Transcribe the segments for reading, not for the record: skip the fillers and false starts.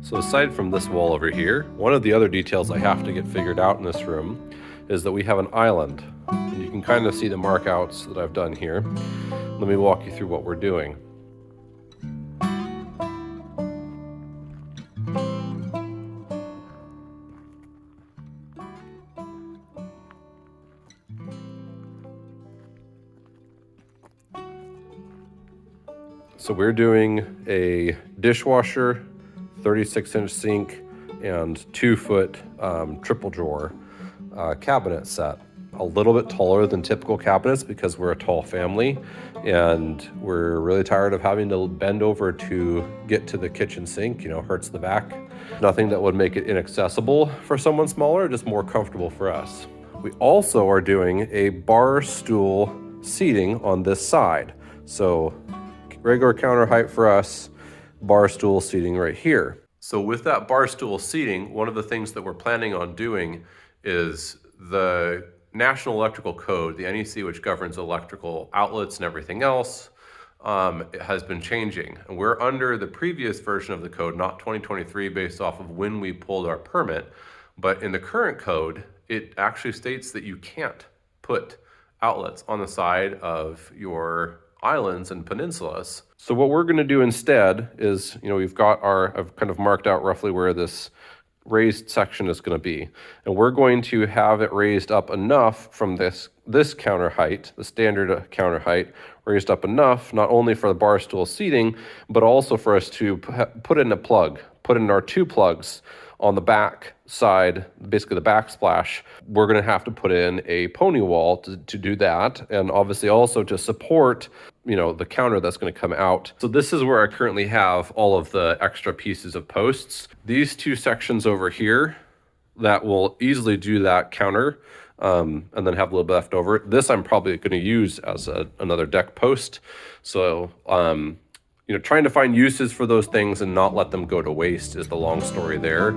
So aside from this wall over here, one of the other details I have to get figured out in this room is that we have an island. And you can kind of see the markouts that I've done here. Let me walk you through what we're doing. So we're doing a dishwasher, 36-inch sink, and 2-foot triple drawer cabinet set. A little bit taller than typical cabinets because we're a tall family and we're really tired of having to bend over to get to the kitchen sink, hurts the back. Nothing that would make it inaccessible for someone smaller, just more comfortable for us. We also are doing a bar stool seating on this side. So regular counter height for us, bar stool seating right here. So with that bar stool seating, one of the things that we're planning on doing is the National Electrical Code, the NEC, which governs electrical outlets and everything else, it has been changing. And we're under the previous version of the code, not 2023, based off of when we pulled our permit. But in the current code, it actually states that you can't put outlets on the side of your islands and peninsulas. So what we're going to do instead is, we've got I've kind of marked out roughly where this raised section is going to be. And we're going to have it raised up enough from this counter height, the standard counter height, raised up enough, not only for the bar stool seating, but also for us to put in our 2 plugs on the back side, basically the backsplash. We're going to have to put in a pony wall to do that, and obviously also to support the counter that's going to come out. So this is where I currently have all of the extra pieces of posts. These 2 sections over here that will easily do that counter, and then have a little bit left over. This I'm probably going to use as another deck post. So trying to find uses for those things and not let them go to waste is the long story there.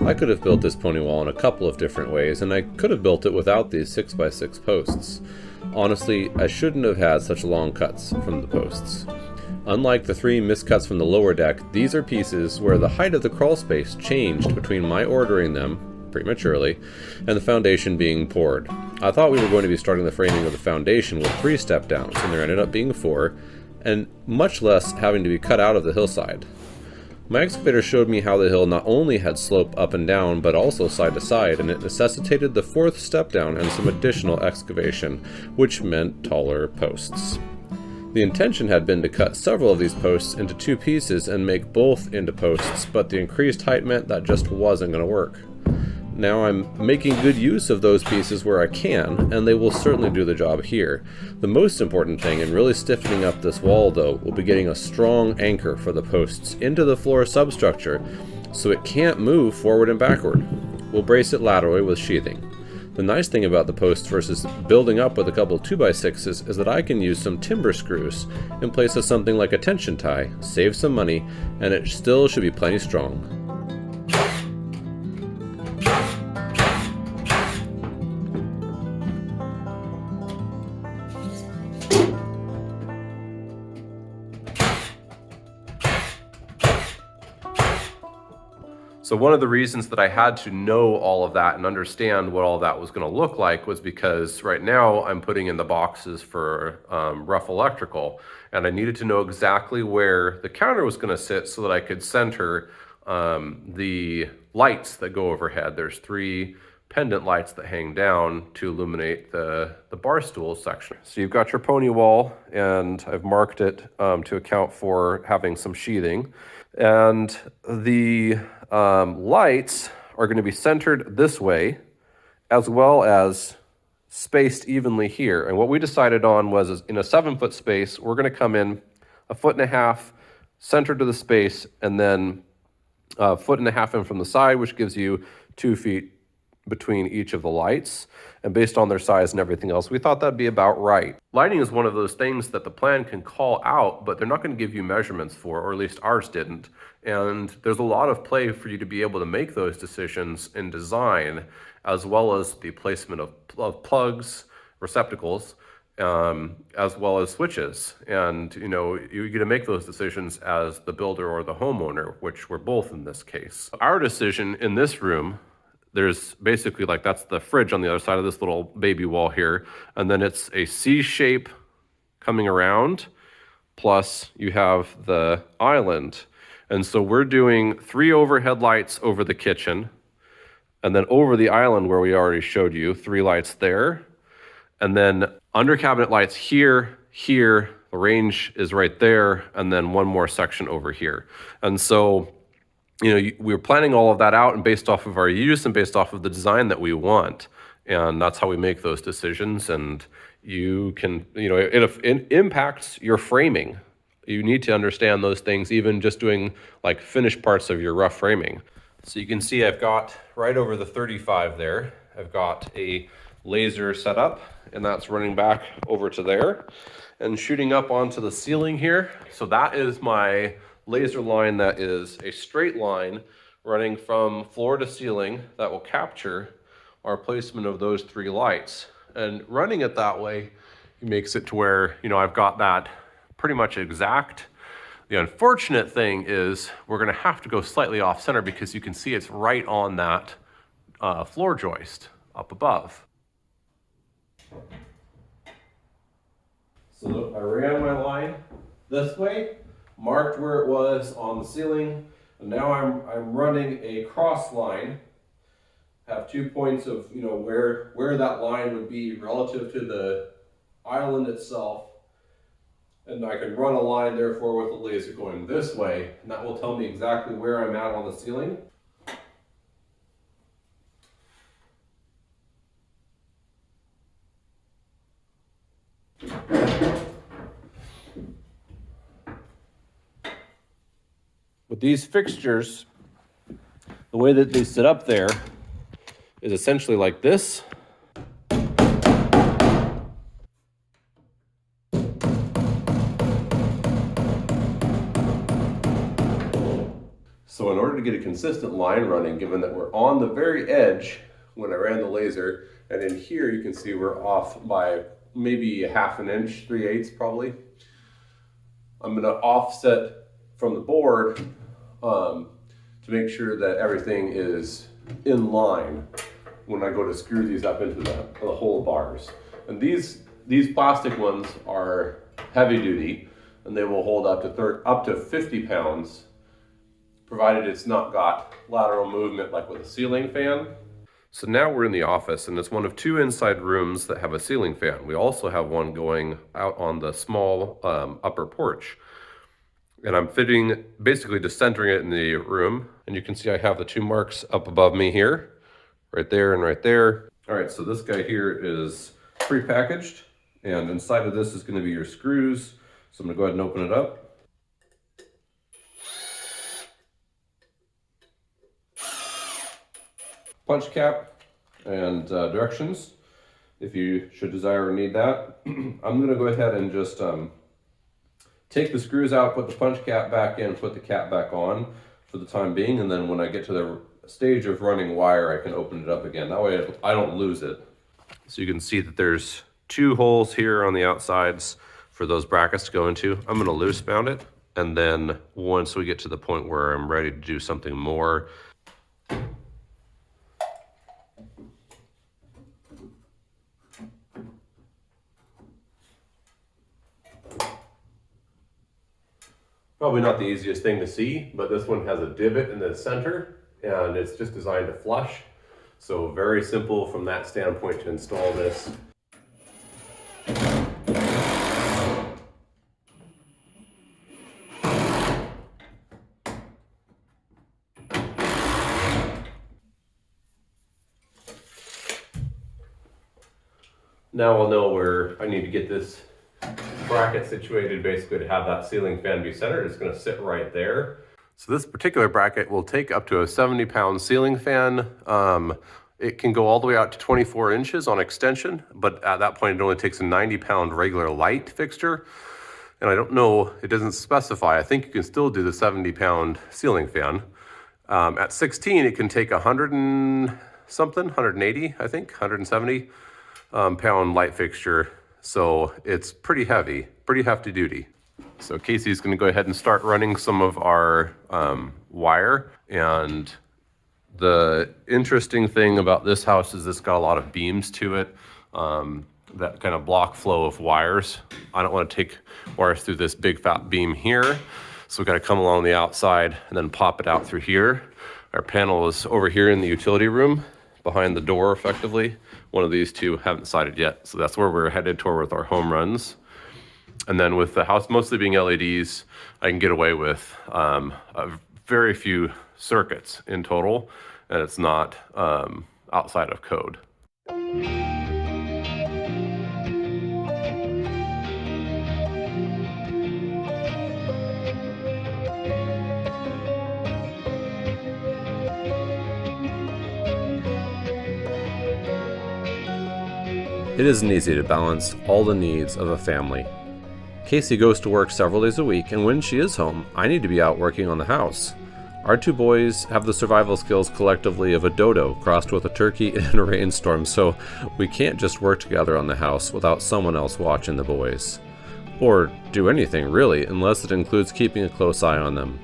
I could have built this pony wall in a couple of different ways, and I could have built it without these 6x6 posts. Honestly, I shouldn't have had such long cuts from the posts. Unlike the 3 miscuts from the lower deck, these are pieces where the height of the crawl space changed between my ordering them prematurely and the foundation being poured. I thought we were going to be starting the framing of the foundation with 3 step downs, and there ended up being 4, and much less having to be cut out of the hillside. My excavator showed me how the hill not only had slope up and down, but also side to side, and it necessitated the 4th step down and some additional excavation, which meant taller posts. The intention had been to cut several of these posts into 2 pieces and make both into posts, but the increased height meant that just wasn't going to work. Now I'm making good use of those pieces where I can, and they will certainly do the job here. The most important thing in really stiffening up this wall, though, will be getting a strong anchor for the posts into the floor substructure so it can't move forward and backward. We'll brace it laterally with sheathing. The nice thing about the posts versus building up with a couple 2x6s is that I can use some timber screws in place of something like a tension tie, save some money, and it still should be plenty strong. So one of the reasons that I had to know all of that and understand what all that was going to look like was because right now I'm putting in the boxes for rough electrical, and I needed to know exactly where the counter was going to sit so that I could center the lights that go overhead. There's 3 pendant lights that hang down to illuminate the bar stool section. So you've got your pony wall, and I've marked it to account for having some sheathing. And the lights are going to be centered this way, as well as spaced evenly here. And what we decided on was, is in a 7-foot space, we're going to come in 1.5 feet centered to the space, and then 1.5 feet in from the side, which gives you 2 feet between each of the lights. And based on their size and everything else, we thought that'd be about right. Lighting is one of those things that the plan can call out, but they're not going to give you measurements for, or at least ours didn't. And there's a lot of play for you to be able to make those decisions in design, as well as the placement of plugs, receptacles, as well as switches. And you get to make those decisions as the builder or the homeowner, which we're both in this case. Our decision in this room, there's basically that's the fridge on the other side of this little baby wall here. And then it's a C shape coming around, plus you have the island. And so we're doing 3 overhead lights over the kitchen, and then over the island where we already showed you, 3 lights there. And then under cabinet lights here, the range is right there, and then 1 more section over here. And so we were planning all of that out, and based off of our use and based off of the design that we want. And that's how we make those decisions. And you can, it impacts your framing. You need to understand those things, even just doing finished parts of your rough framing. So you can see I've got right over the 35 there, I've got a laser set up, and that's running back over to there and shooting up onto the ceiling here. So that is my laser line that is a straight line running from floor to ceiling that will capture our placement of those 3 lights. And running it that way, it makes it to where, I've got that pretty much exact. The unfortunate thing is we're gonna have to go slightly off center because you can see it's right on that floor joist up above. So I ran my line this way, marked where it was on the ceiling, and now I'm running a cross line. Have 2 points of where that line would be relative to the island itself, and I can run a line therefore with the laser going this way, and that will tell me exactly where I'm at on the ceiling. With these fixtures, the way that they sit up there is essentially like this. So in order to get a consistent line running, given that we're on the very edge when I ran the laser, and in here you can see we're off by maybe 1/2 inch, 3/8 probably. I'm gonna offset from the board to make sure that everything is in line when I go to screw these up into the whole bars. And these plastic ones are heavy duty, and they will hold up to 50 pounds, provided it's not got lateral movement like with a ceiling fan. So now we're in the office, and it's one of 2 inside rooms that have a ceiling fan. We also have one going out on the small upper porch. And I'm basically just centering it in the room. And you can see I have the 2 marks up above me here, right there and right there. All right, so this guy here is pre-packaged, and inside of this is gonna be your screws. So I'm gonna go ahead and open it up. Punch cap and directions, if you should desire or need that. I'm gonna go ahead and just take the screws out, put the punch cap back in, put the cap back on for the time being, and then when I get to the stage of running wire, I can open it up again. That way I don't lose it. So you can see that there's 2 holes here on the outsides for those brackets to go into. I'm gonna loose mount it, and then once we get to the point where I'm ready to do something more, probably not the easiest thing to see, but this one has a divot in the center, and it's just designed to flush. So very simple from that standpoint to install this. Now I'll know where I need to get this bracket situated, basically to have that ceiling fan be centered. It's going to sit right there. So this particular bracket will take up to a 70-pound ceiling fan. It can go all the way out to 24 inches on extension, but at that point it only takes a 90-pound regular light fixture. And I don't know, it doesn't specify. I think you can still do the 70-pound ceiling fan. At 16, it can take 100 and something, 180, I think, 170 pound light fixture. So it's pretty heavy, pretty hefty duty. So Casey's gonna go ahead and start running some of our wire. And the interesting thing about this house is it's got a lot of beams to it that kind of block flow of wires. I don't want to take wires through this big fat beam here. So we've got to come along the outside and then pop it out through here. Our panel is over here in the utility room behind the door effectively. One of these two haven't decided yet. So that's where we're headed toward with our home runs. And then with the house mostly being LEDs, I can get away with a very few circuits in total, and it's not outside of code. It isn't easy to balance all the needs of a family. Casey goes to work several days a week, and when she is home, I need to be out working on the house. Our two boys have the survival skills collectively of a dodo crossed with a turkey in a rainstorm, so we can't just work together on the house without someone else watching the boys. Or do anything, really, unless it includes keeping a close eye on them.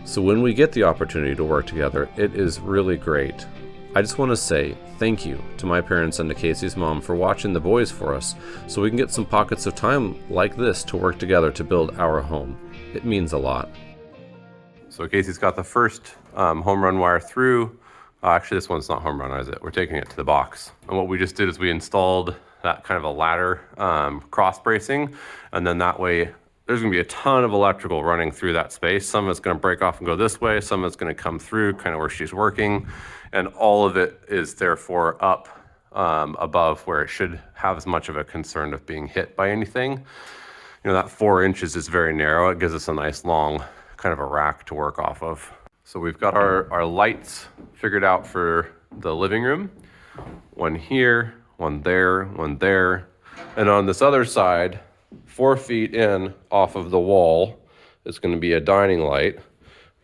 So when we get the opportunity to work together, it is really great. I just want to say thank you to my parents and to Casey's mom for watching the boys for us so we can get some pockets of time like this to work together to build our home. It means a lot. So Casey's got the first home run wire through. Actually, this one's not home run, is it? We're taking it to the box. And what we just did is we installed that kind of a ladder cross bracing, and then that way there's gonna be a ton of electrical running through that space. Some of it's gonna break off and go this way, some of it's gonna come through kind of where she's working, and all of it is therefore up above where it should have as much of a concern of being hit by anything. You know, that 4 inches is very narrow. It gives us a nice long kind of a rack to work off of. So we've got our lights figured out for the living room. One here, one there, one there. And on this other side, 4 feet in off of the wall is going to be a dining light.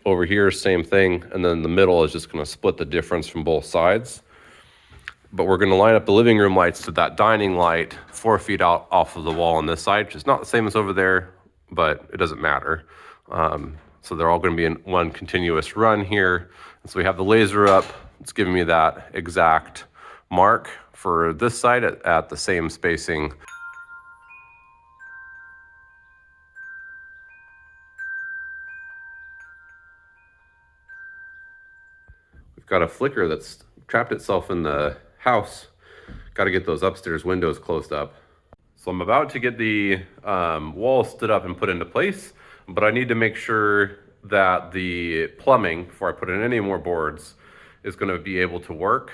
Over here, same thing. And then the middle is just going to split the difference from both sides. But we're going to line up the living room lights to that dining light 4 feet out off of the wall on this side, which is not the same as over there, but it doesn't matter. So they're all going to be in one continuous run here. And so we have the laser up. It's giving me that exact mark for this side at the same spacing. We've got a flicker that's trapped itself in the house. Got to get those upstairs windows closed up. So I'm about to get the wall stood up and put into place, but I need to make sure that the plumbing, before I put in any more boards, is going to be able to work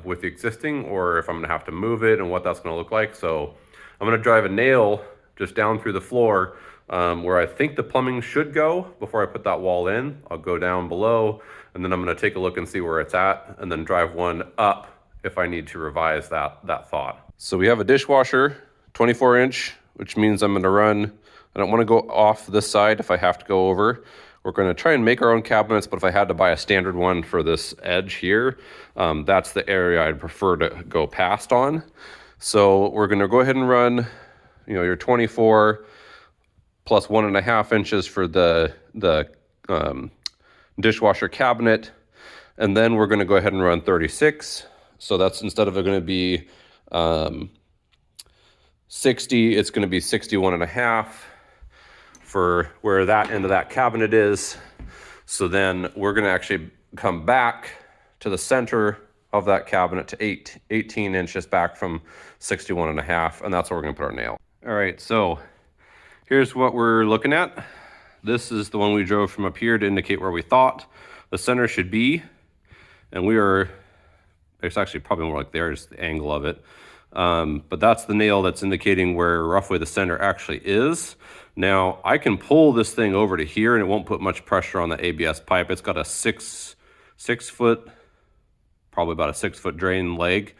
with the existing, or if I'm going to have to move it and what that's going to look like. So I'm going to drive a nail just down through the floor where I think the plumbing should go before I put that wall in. I'll go down below, and then I'm going to take a look and see where it's at, and then drive one up if I need to revise that thought. So we have a dishwasher, 24-inch, which means I'm going to run. I don't want to go off this side if I have to go over. We're going to try and make our own cabinets, but if I had to buy a standard one for this edge here, that's the area I'd prefer to go past on. So we're going to go ahead and run, your 24 plus 1.5 inches for the dishwasher cabinet. And then we're going to go ahead and run 36. So that's, instead of it going to be 60, it's going to be 61.5 for where that end of that cabinet is. So then we're going to actually come back to the center of that cabinet to 18 inches back from 61.5, and that's where we're gonna put our nail. All right, so here's what we're looking at. This is the one we drove from up here to indicate where we thought the center should be. And it's actually probably more like there's the angle of it. But that's the nail that's indicating where roughly the center actually is. Now I can pull this thing over to here and it won't put much pressure on the ABS pipe. It's got a six foot, probably about a 6 foot drain leg.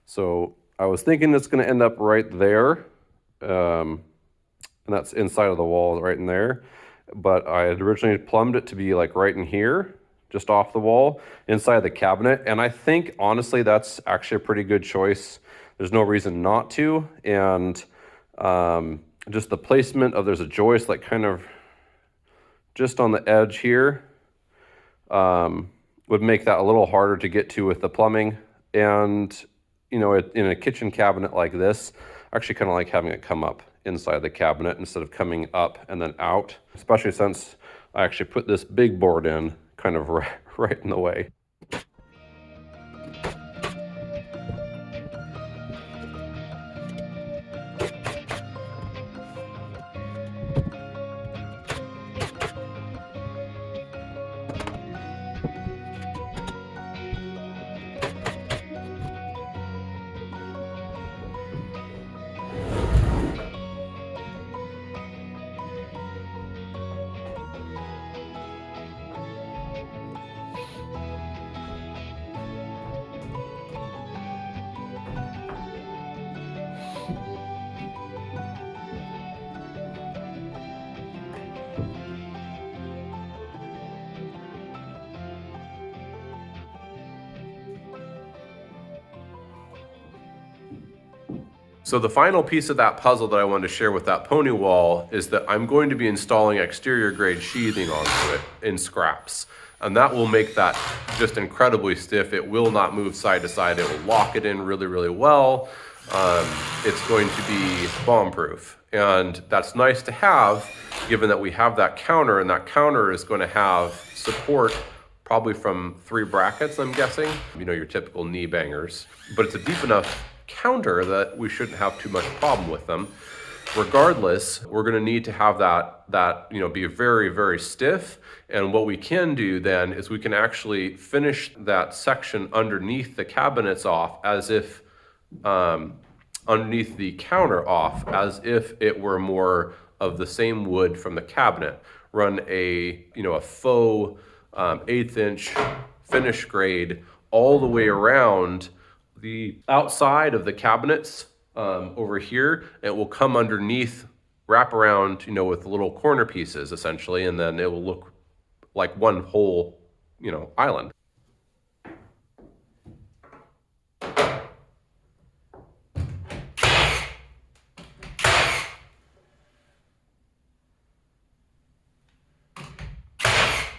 So I was thinking it's gonna end up right there. And that's inside of the wall right in there. But I had originally plumbed it to be like right in here, just off the wall, inside the cabinet. And I think honestly, that's actually a pretty good choice. There's no reason not to. And just the placement of, there's a joist like kind of just on the edge here, would make that a little harder to get to with the plumbing. And, you know, in a kitchen cabinet like this, I actually kind of like having it come up inside the cabinet instead of coming up and then out, especially since I actually put this big board in kind of right in the way. So the final piece of that puzzle that I wanted to share with that pony wall is that I'm going to be installing exterior grade sheathing onto it in scraps. And that will make that just incredibly stiff. It will not move side to side. It will lock it in really, really well. It's going to be bomb-proof. And that's nice to have, given that we have that counter, and that counter is going to have support probably from 3 brackets, I'm guessing. You know, your typical knee bangers. But it's a deep enough counter that we shouldn't have too much problem with them. Regardless, we're going to need to have that you know, be very, very stiff. And what we can do then is we can actually finish that section underneath the cabinets off as if underneath the counter off as if it were more of the same wood from the cabinet. Run a faux 1/8 inch finish grade all the way around the outside of the cabinets over here. It will come underneath, wrap around, you know, with little corner pieces essentially, and then it will look like one whole, you know, island.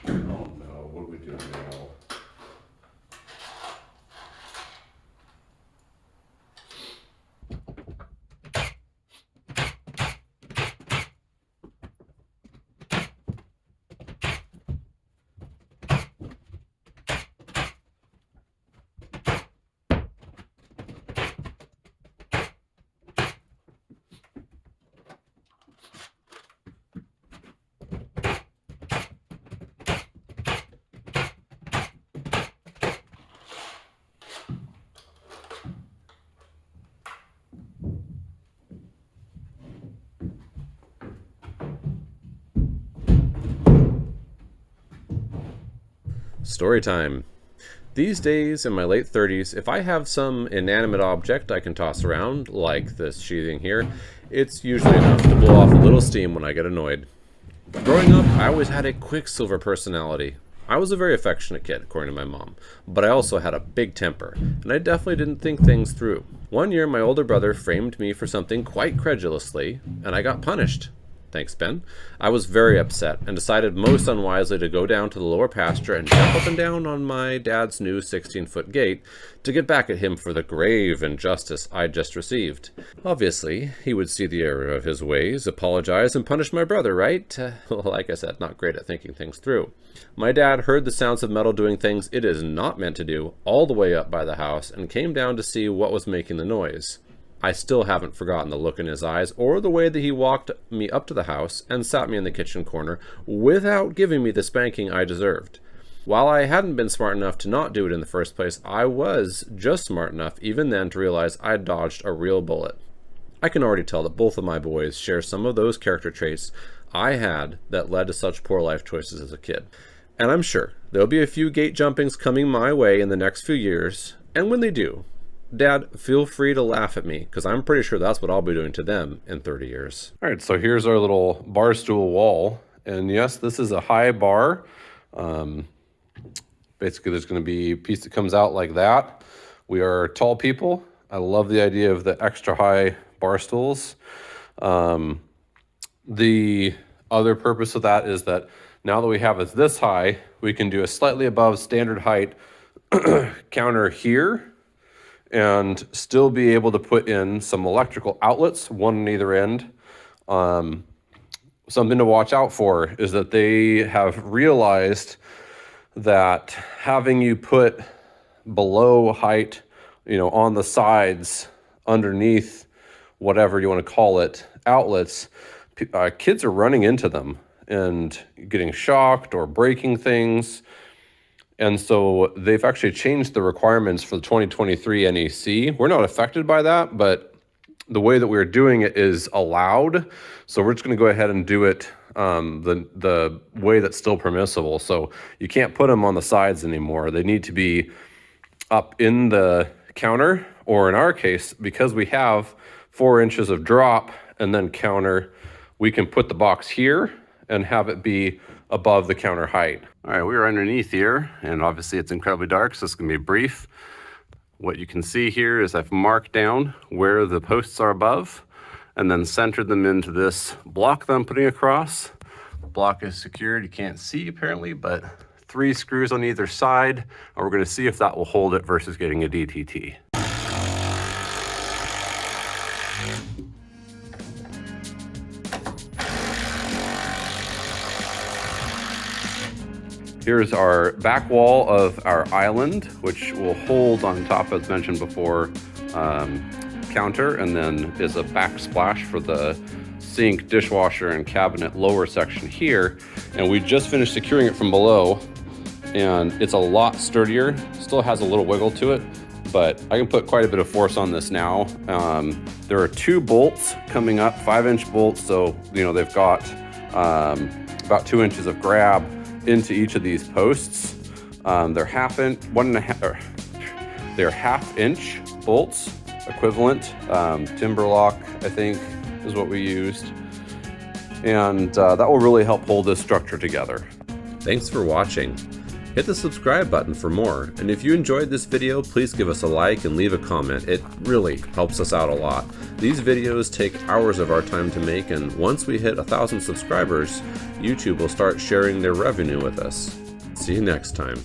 Oh no, what are we doing now? Story time. These days, in my late 30s, if I have some inanimate object I can toss around, like this sheathing here, it's usually enough to blow off a little steam when I get annoyed. Growing up, I always had a quicksilver personality. I was a very affectionate kid, according to my mom, but I also had a big temper, and I definitely didn't think things through. One year, my older brother framed me for something quite credulously, and I got punished. Thanks, Ben. I was very upset and decided most unwisely to go down to the lower pasture and jump up and down on my dad's new 16-foot gate to get back at him for the grave injustice I'd just received. Obviously, he would see the error of his ways, apologize, and punish my brother, right? Like I said, not great at thinking things through. My dad heard the sounds of metal doing things it is not meant to do all the way up by the house and came down to see what was making the noise. I still haven't forgotten the look in his eyes or the way that he walked me up to the house and sat me in the kitchen corner without giving me the spanking I deserved. While I hadn't been smart enough to not do it in the first place, I was just smart enough even then to realize I'd dodged a real bullet. I can already tell that both of my boys share some of those character traits I had that led to such poor life choices as a kid. And I'm sure there'll be a few gate jumpings coming my way in the next few years, and when they do, Dad, feel free to laugh at me, because I'm pretty sure that's what I'll be doing to them in 30 years. All right, so here's our little bar stool wall. And yes, this is a high bar. Basically, there's going to be a piece that comes out like that. We are tall people. I love the idea of the extra high bar stools. The other purpose of that is that now that we have it this high, we can do a slightly above standard height counter here, and still be able to put in some electrical outlets, one on either end. Something to watch out for is that they have realized that having you put below height, on the sides, underneath, whatever you want to call it, outlets, kids are running into them and getting shocked or breaking things. And so they've actually changed the requirements for the 2023 NEC. We're not affected by that, but the way that we're doing it is allowed. So we're just going to go ahead and do it the way that's still permissible. So you can't put them on the sides anymore. They need to be up in the counter, or in our case, because we have 4 inches of drop and then counter, we can put the box here and have it be above the counter height. All right, we are underneath here, and obviously it's incredibly dark, so it's gonna be brief. What you can see here is I've marked down where the posts are above and then centered them into this block that I'm putting across. The block is secured, you can't see apparently, but 3 screws on either side, and we're gonna see if that will hold it versus getting a DTT. Here's our back wall of our island, which will hold on top, as mentioned before, counter, and then is a backsplash for the sink, dishwasher, and cabinet lower section here. And we just finished securing it from below, and it's a lot sturdier. Still has a little wiggle to it, but I can put quite a bit of force on this now. There are 2 bolts coming up, 5-inch bolts, so they've got about 2 inches of grab into each of these posts. They're half-inch bolts, equivalent. Timber lock, I think, is what we used. And that will really help hold this structure together. Thanks for watching. Hit the subscribe button for more. And if you enjoyed this video, please give us a like and leave a comment. It really helps us out a lot. These videos take hours of our time to make, and once we hit 1,000 subscribers, YouTube will start sharing their revenue with us. See you next time.